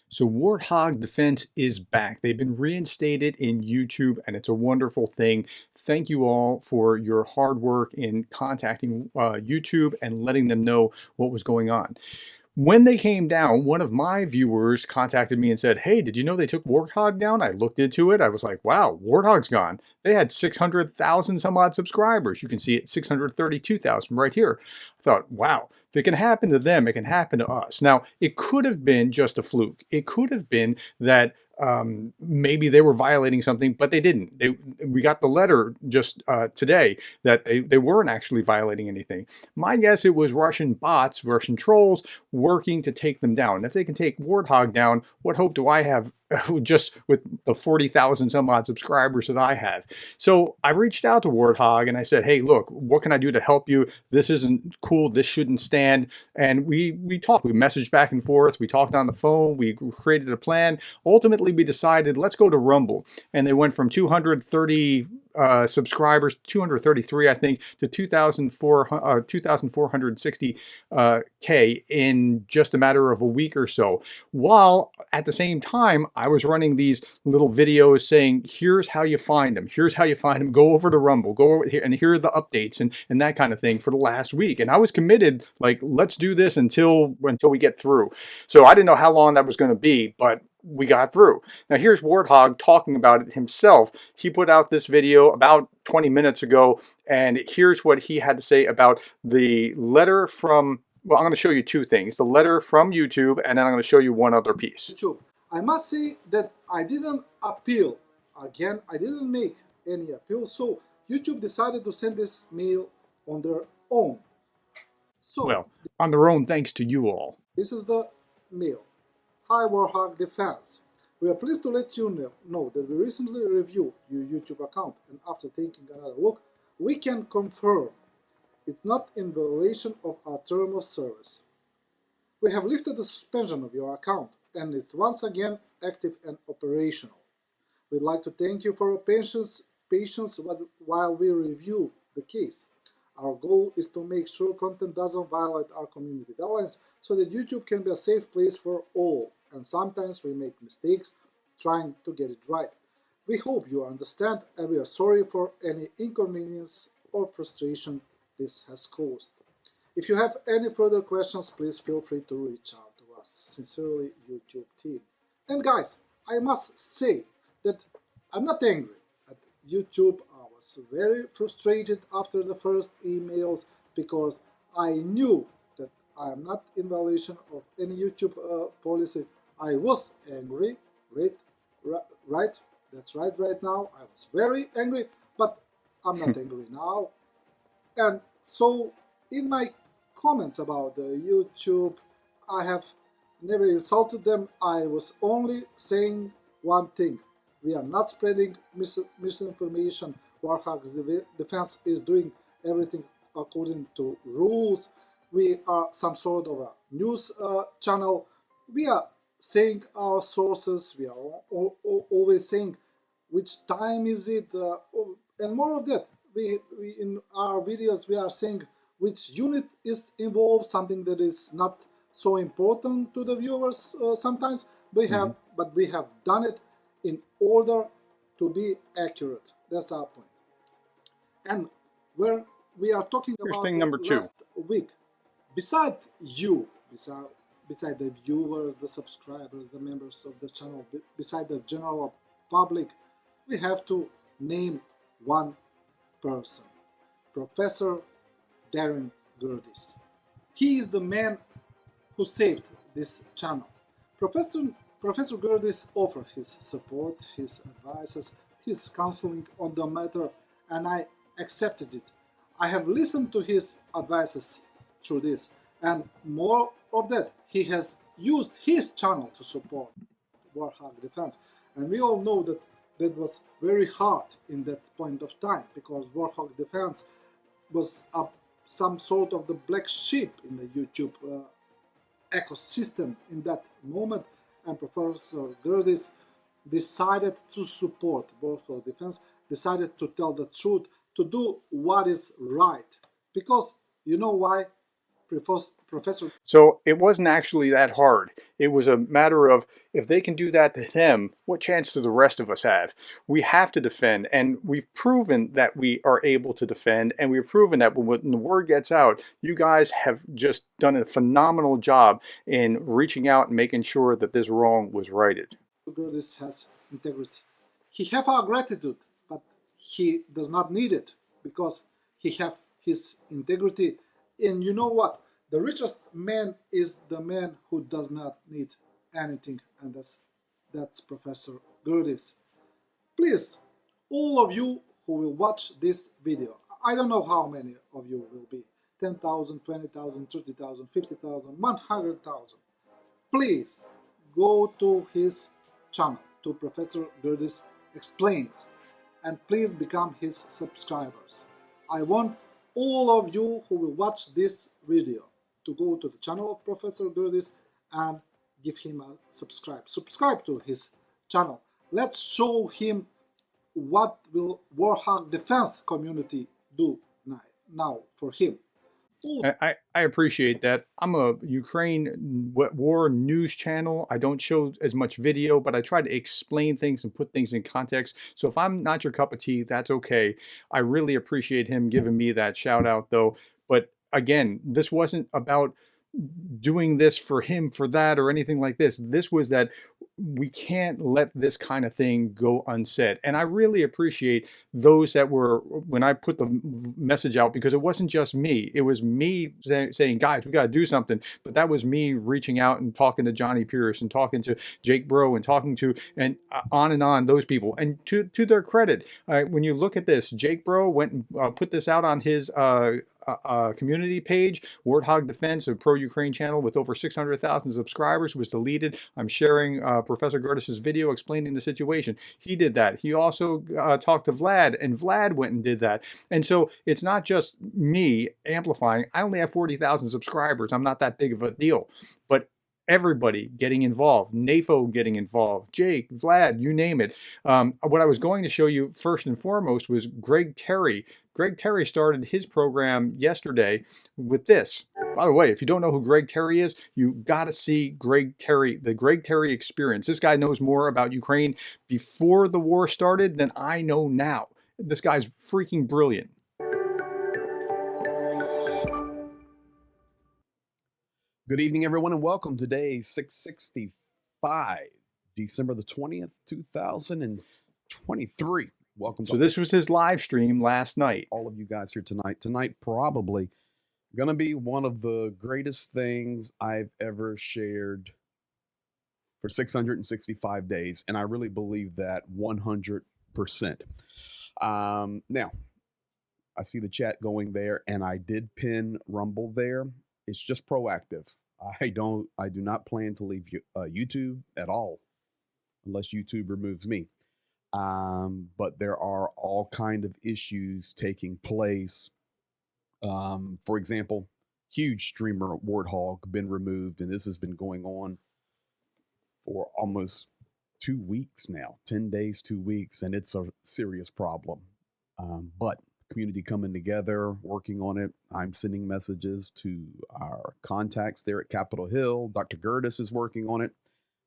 So Warthog Defense is back. They've been reinstated in YouTube, and it's a wonderful thing. Thank you all for your hard work in contacting YouTube and letting them know what was going on. When they came down, one of my viewers contacted me and said, "Hey, did you know they took Warthog down?" I looked into it. I was like, wow, Warthog's gone. They had 600,000 some odd subscribers. You can see it 632,000 right here. I thought, wow, if it can happen to them, it can happen to us. Now, it could have been just a fluke. It could have been that maybe they were violating something, but they didn't. We got the letter just today that they weren't actually violating anything. My guess it was Russian bots, Russian trolls working to take them down. If they can take Warthog down, what hope do I have just with the 40,000 some odd subscribers that I have? So I reached out to Warthog and I said, hey, look, what can I do to help you? This isn't cool. This shouldn't stand. And we talked. We messaged back and forth. We talked on the phone. We created a plan. Ultimately, we decided, let's go to Rumble. And they went from 230 subscribers, 233, I think, to 2,460 K in just a matter of a week or so. While at the same time, I was running these little videos saying, here's how you find them. Here's how you find them. Go over to Rumble. Go over here, and here are the updates and that kind of thing for the last week. And I was committed, like, let's do this until we get through. So I didn't know how long that was going to be, but we got through. Now here's Warthog talking about it himself. He put out this video about 20 minutes ago, and here's what he had to say about the letter from, well, I'm going to show you two things. The letter from YouTube, and then I'm going to show you one other piece. YouTube. I must say that I didn't appeal. Again, I didn't make any appeal, so YouTube decided to send this mail on their own. So, well, on their own, thanks to you all. This is the mail. Hi Warthog Defense. We are pleased to let you know that we recently reviewed your YouTube account, and after taking another look, we can confirm it's not in violation of our term of service. We have lifted the suspension of your account, and it's once again active and operational. We'd like to thank you for your patience while we review the case. Our goal is to make sure content doesn't violate our community guidelines so that YouTube can be a safe place for all, and sometimes we make mistakes trying to get it right. We hope you understand, and we are sorry for any inconvenience or frustration this has caused. If you have any further questions, please feel free to reach out to us. Sincerely, YouTube team. And guys, I must say that I'm not angry at YouTube. I was very frustrated after the first emails because I knew that I am not in violation of any YouTube policy. I was angry, right? That's right now. I was very angry, but I'm not angry now. And so in my comments about the YouTube, I have never insulted them. I was only saying one thing. We are not spreading misinformation. Warthog's Defense is doing everything according to rules. We are some sort of a news channel. We are saying our sources. We are always saying which time is it, and more of that. We in our videos we are saying which unit is involved, something that is not so important to the viewers sometimes. But we have done it in order to be accurate. That's our point. And where we are talking Here's about thing number two. last week, beside you, beside the viewers, the subscribers, the members of the channel, beside the general public, we have to name one person, Professor Darren Gerdes. He is the man who saved this channel. Professor Gerdes offered his support, his advices, his counseling on the matter, and I accepted it. I have listened to his advices through this, and more of that, he has used his channel to support Warthog Defense. And we all know that that was very hard in that point of time because Warthog Defense was some sort of the black sheep in the YouTube ecosystem in that moment, and Professor Gerdes decided to support Warthog Defense, decided to tell the truth, to do what is right. Because you know why? Professor. So it wasn't actually that hard. It was a matter of if they can do that to them, what chance do the rest of us have? We have to defend, and we've proven that we are able to defend, and we've proven that when the word gets out, you guys have just done a phenomenal job in reaching out and making sure that this wrong was righted. Gerdes has integrity. He have our gratitude, but he does not need it because he have his integrity. And you know what? The richest man is the man who does not need anything, and that's Professor Gerdes. Please, all of you who will watch this video, I don't know how many of you will be, 10,000, 20,000, 30,000, 50,000, 100,000. Please go to his channel, to Professor Gerdes Explains, and please become his subscribers. I want all of you who will watch this video to go to the channel of Professor Gerdes and give him a subscribe. Subscribe to his channel. Let's show him what will Warthog defense community do now for him. I appreciate that. I'm a Ukraine war news channel. I don't show as much video, but I try to explain things and put things in context. So if I'm not your cup of tea, that's okay. I really appreciate him giving me that shout out though. But again, this wasn't about doing this for him for that or anything like this. This was that we can't let this kind of thing go unsaid. And I really appreciate those that were, when I put the message out, because it wasn't just me, it was me saying, guys, we got to do something. But that was me reaching out and talking to Johnny Pierce and talking to Jake Bro and talking to, and on those people. And to their credit, when you look at this, Jake Bro went and put this out on his community page. Warthog Defense, a pro-Ukraine channel with over 600,000 subscribers, was deleted. I'm sharing Professor Gerdes' video explaining the situation. He did that. He also talked to Vlad, and Vlad went and did that. And so it's not just me amplifying. I only have 40,000 subscribers. I'm not that big of a deal. But everybody getting involved, NAFO getting involved, Jake, Vlad, you name it. What I was going to show you first and foremost was Greg Terry. Greg Terry started his program yesterday with this. By the way, if you don't know who Greg Terry is, you got to see Greg Terry, the Greg Terry experience. This guy knows more about Ukraine before the war started than I know now. This guy's freaking brilliant. Good evening, everyone, and welcome to day 665, December the 20th, 2023. Welcome. So this was his live stream last night. All of you guys here tonight. Tonight probably going to be one of the greatest things I've ever shared for 665 days, and I really believe that 100%. Now, I see the chat going there, and I did pin Rumble there. It's just proactive. I do not plan to leave YouTube at all, unless YouTube removes me. But there are all kind of issues taking place. For example, huge streamer Warthog been removed, and this has been going on for almost 2 weeks now, 10 days, 2 weeks, and it's a serious problem. But community coming together, working on it. I'm sending messages to our contacts there at Capitol Hill. Dr. Gerdes is working on it.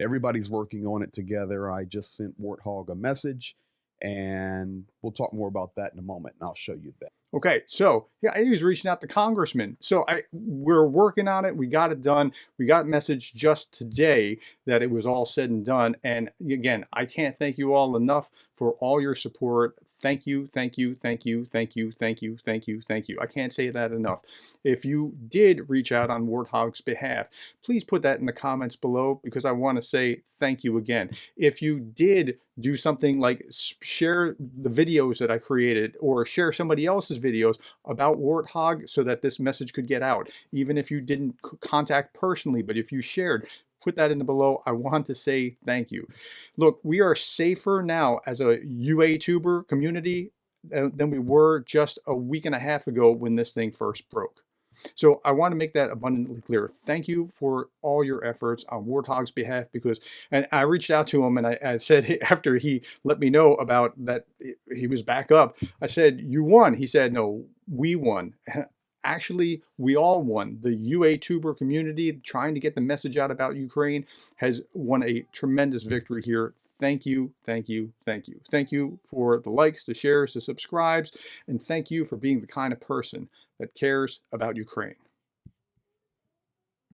Everybody's working on it together. I just sent Warthog a message, and we'll talk more about that in a moment, and I'll show you that. Okay, so yeah, he was reaching out to congressmen. So we're working on it. We got it done. We got a message just today that it was all said and done. And again, I can't thank you all enough for all your support. Thank you, thank you, thank you, thank you, thank you, thank you, thank you. I can't say that enough. If you did reach out on Warthog's behalf, please put that in the comments below, because I want to say thank you again. If you did do something like share the videos that I created, or share somebody else's videos about Warthog so that this message could get out, even if you didn't contact personally, but if you shared, put that in the below. I want to say thank you. Look, we are safer now as a UATuber community than we were just a week and a half ago when this thing first broke. So I want to make that abundantly clear. Thank you for all your efforts on Warthog's behalf, because, and I reached out to him and I said, after he let me know about that he was back up, I said, you won. He said, no, we won. Actually, we all won. The UATuber community trying to get the message out about Ukraine has won a tremendous victory here. Thank you, thank you, thank you. Thank you for the likes, the shares, the subscribes, and thank you for being the kind of person that cares about Ukraine.